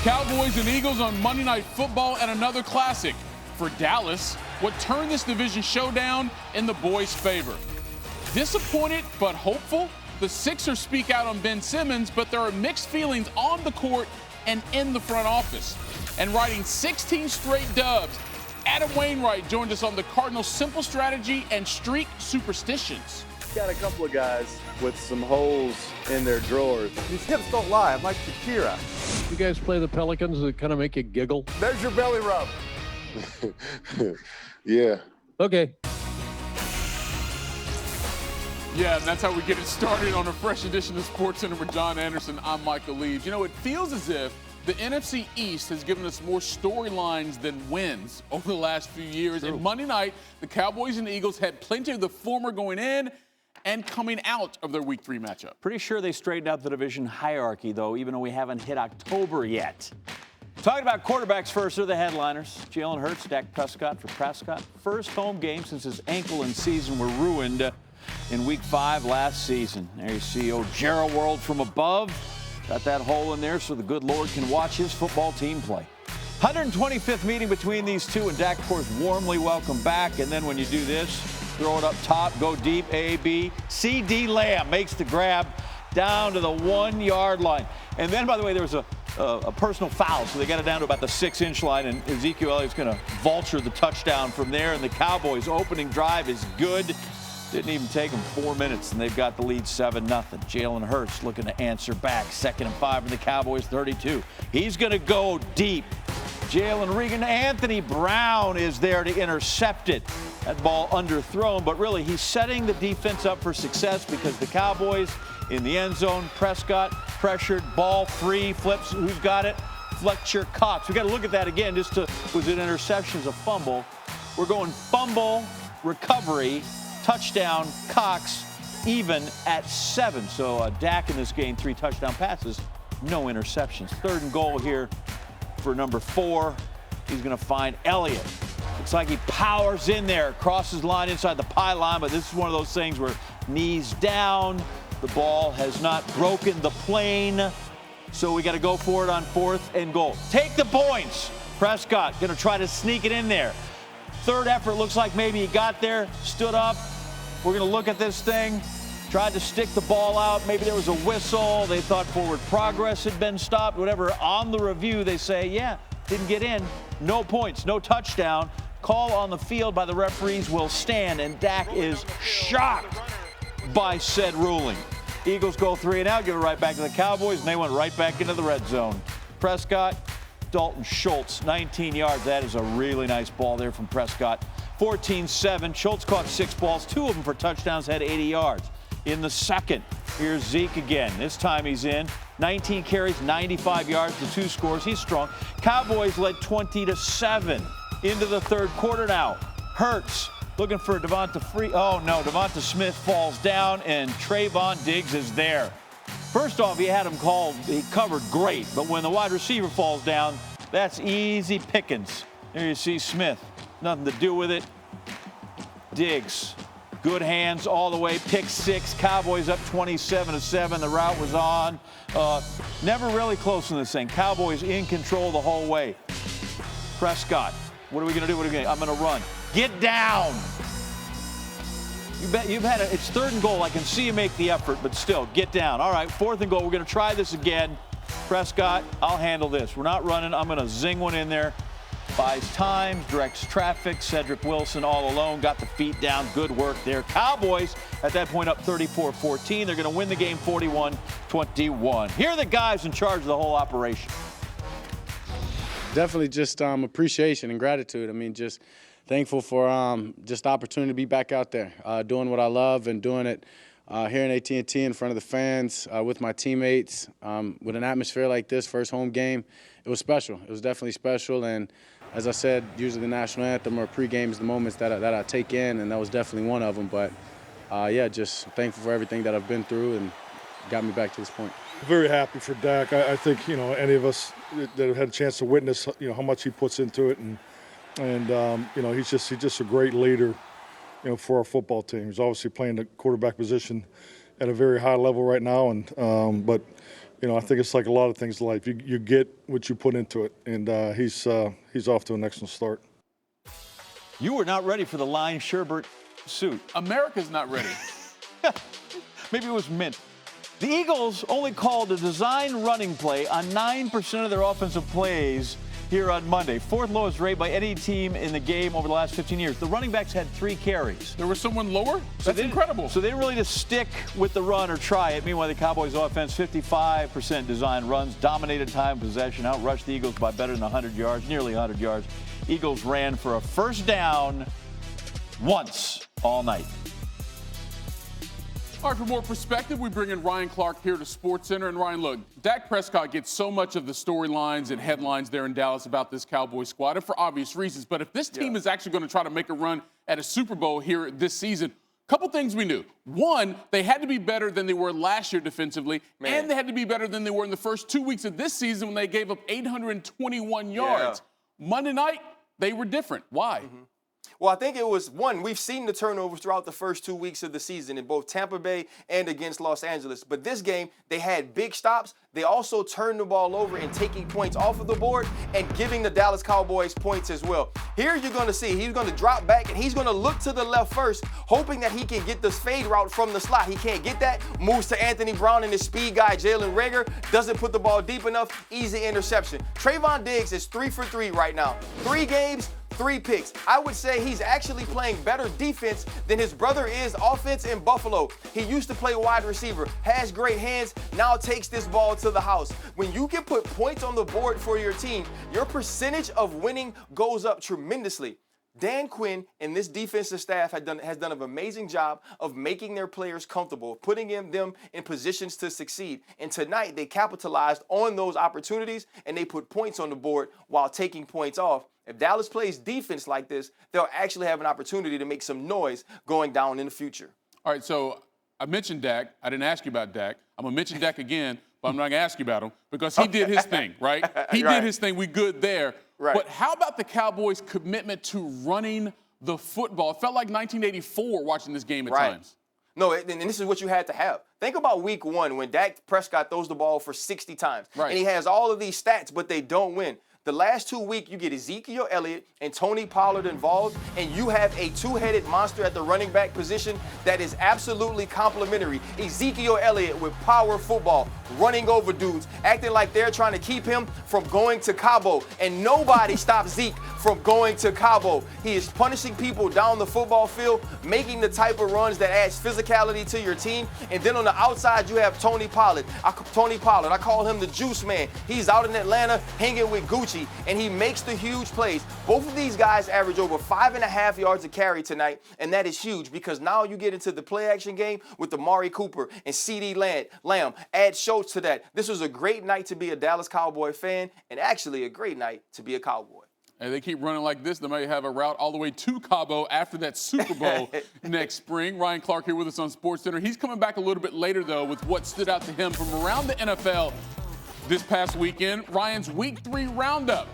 Cowboys and Eagles on Monday Night Football and another classic. For Dallas, what turned this division showdown in the boys' favor. Disappointed but hopeful, the Sixers speak out on Ben Simmons, but there are mixed feelings on the court and in the front office. And riding 16 straight dubs, Adam Wainwright joined us on the Cardinals' simple strategy and streak superstitions. Got a couple of guys with some holes in their drawers. These hips don't lie. I'm like Shakira. You guys play the Pelicans that kind of make you giggle? There's your belly rub. Yeah. Okay. Yeah, and that's how we get it started on a fresh edition of SportsCenter with John Anderson. I'm Michael Leeds. You know, it feels as if the NFC East has given us more storylines than wins over the last few years. True. And Monday night, the Cowboys and Eagles had plenty of the former going in and coming out of their Week 3 matchup. Pretty sure they straightened out the division hierarchy, though, even though we haven't hit October yet. Talking about quarterbacks first are the headliners. Jalen Hurts, Dak Prescott for Prescott. First home game since his ankle and season were ruined in Week 5 last season. There you see O'Gara World from above. Got that hole in there so the good Lord can watch his football team play. 125th meeting between these two, and Dak, of course, warmly welcome back. And then when you do this, throw it up top, go deep, A, B. C.D. Lamb makes the grab down to the 1 yard line. And then, by the way, there was a personal foul, so they got it down to about the 6-inch line, and Ezekiel Elliott's going to vulture the touchdown from there. And the Cowboys' opening drive is good. Didn't even take them 4 minutes, and they've got the lead 7-0. Jalen Hurts looking to answer back. 2nd and 5 for the Cowboys, 32. He's going to go deep. Jalen Regan, Anthony Brown is there to intercept it. That ball underthrown, but really he's setting the defense up for success because the Cowboys in the end zone, Prescott pressured, ball free, flips. Who's got it? Fletcher Cox. We got to look at that again. Was it interception, a fumble? We're going fumble, recovery, touchdown, Cox, even at 7. So Dak in this game, 3 touchdown passes, no interceptions. 3rd and goal here for number 4. He's going to find Elliott. Looks like he powers in there, crosses line inside the pylon, but this is one of those things where knees down. The ball has not broken the plane, so we got to go for it on 4th and goal. Take the points. Prescott going to try to sneak it in there. 3rd effort, looks like maybe he got there, stood up. We're going to look at this thing. Tried to stick the ball out. Maybe there was a whistle. They thought forward progress had been stopped. Whatever. On the review, they say, yeah, didn't get in. No points, no touchdown. Call on the field by the referees will stand, and Dak is shocked by said ruling. Eagles go 3 and out, give it right back to the Cowboys, and they went right back into the red zone. Prescott, Dalton Schultz, 19 yards. That is a really nice ball there from Prescott. 14-7. Schultz caught 6 balls, 2 of them for touchdowns, had 80 yards. In the second, here's Zeke again. This time he's in. 19 carries, 95 yards, the 2 scores. He's strong. Cowboys led 20-7 into the 3rd quarter now. Hurts looking for Devonta Smith falls down, and Trayvon Diggs is there. First off, he had him called. He covered great, but when the wide receiver falls down, that's easy pickings. There you see Smith. Nothing to do with it. Diggs, good hands all the way. Pick 6. Cowboys up 27-7. The route was on. Never really close in this thing. Cowboys in control the whole way. Prescott, what are we going to do? I'm going to run. Get down. It's 3rd and goal. I can see you make the effort, but still, get down. All right, 4th and goal. We're going to try this again. Prescott, I'll handle this. We're not running. I'm going to zing one in there. Buys time, directs traffic. Cedric Wilson all alone, got the feet down. Good work there. Cowboys at that point up 34-14. They're going to win the game 41-21. Here are the guys in charge of the whole operation. Definitely just appreciation and gratitude. I mean, just thankful for just the opportunity to be back out there, doing what I love and doing it here in AT&T in front of the fans with my teammates. With an atmosphere like this, first home game, it was special. It was definitely special. And as I said, usually the national anthem or pregame is the moments that I take in, and that was definitely one of them. But, yeah, just thankful for everything that I've been through and got me back to this point. Very happy for Dak. I think, any of us that have had a chance to witness, how much he puts into it. And he's just a great leader, for our football team. He's obviously playing the quarterback position at a very high level right now. But I think it's like a lot of things in life. You get what you put into it, and he's off to an excellent start. You were not ready for the Line Sherbert suit. America's not ready. Maybe it was mint. The Eagles only called a design running play on 9% of their offensive plays here on Monday. Fourth lowest rate by any team in the game over the last 15 years. The running backs had 3 carries. There was someone lower? That's incredible. So they didn't really just stick with the run or try it. Meanwhile, the Cowboys offense, 55% design runs, dominated time possession, outrushed the Eagles by better than 100 yards, nearly 100 yards. Eagles ran for a first down once all night. All right, for more perspective, we bring in Ryan Clark here to SportsCenter. And Ryan, look, Dak Prescott gets so much of the storylines and headlines there in Dallas about this Cowboys squad, and for obvious reasons. But if this team is actually going to try to make a run at a Super Bowl here this season, a couple things we knew. One, they had to be better than they were last year defensively, and they had to be better than they were in the first 2 weeks of this season when they gave up 821 yards. Monday night, they were different. Why? Well, I think it was, one, we've seen the turnovers throughout the first 2 weeks of the season in both Tampa Bay and against Los Angeles. But this game, they had big stops. They also turned the ball over and taking points off of the board and giving the Dallas Cowboys points as well. Here you're going to see he's going to drop back and he's going to look to the left first, hoping that he can get this fade route from the slot. He can't get that. Moves to Anthony Brown and his speed guy, Jalen Reagor. Doesn't put the ball deep enough. Easy interception. Trayvon Diggs is 3 for 3 right now. 3 games, 3 picks. I would say he's actually playing better defense than his brother is offense in Buffalo. He used to play wide receiver, has great hands, now takes this ball to the house. When you can put points on the board for your team, your percentage of winning goes up tremendously. Dan Quinn and this defensive staff has done an amazing job of making their players comfortable, putting them in positions to succeed. And tonight they capitalized on those opportunities and they put points on the board while taking points off. If Dallas plays defense like this, they'll actually have an opportunity to make some noise going down in the future. All right, so I mentioned Dak. I didn't ask you about Dak. I'm going to mention Dak again, but I'm not going to ask you about him because he did his thing, right? He did his thing. We good there. Right. But how about the Cowboys' commitment to running the football? It felt like 1984 watching this game at times. No, and this is what you had to have. Think about week 1 when Dak Prescott throws the ball for 60 times. Right. And he has all of these stats, but they don't win. The last 2 weeks, you get Ezekiel Elliott and Tony Pollard involved, and you have a 2-headed monster at the running back position that is absolutely complementary. Ezekiel Elliott with power football, running over dudes, acting like they're trying to keep him from going to Cabo, and nobody stops Zeke from going to Cabo. He is punishing people down the football field, making the type of runs that adds physicality to your team, and then on the outside, you have Tony Pollard. I call him the juice man. He's out in Atlanta hanging with Gucci, and he makes the huge plays. Both of these guys average over 5.5 yards a carry tonight, and that is huge because now you get into the play-action game with Amari Cooper and CeeDee Lamb. Add Schultz to that. This was a great night to be a Dallas Cowboy fan, and actually a great night to be a Cowboy. And they keep running like this, they might have a route all the way to Cabo after that Super Bowl next spring. Ryan Clark here with us on SportsCenter. He's coming back a little bit later, though, with what stood out to him from around the NFL this past weekend. Ryan's Week 3 roundup.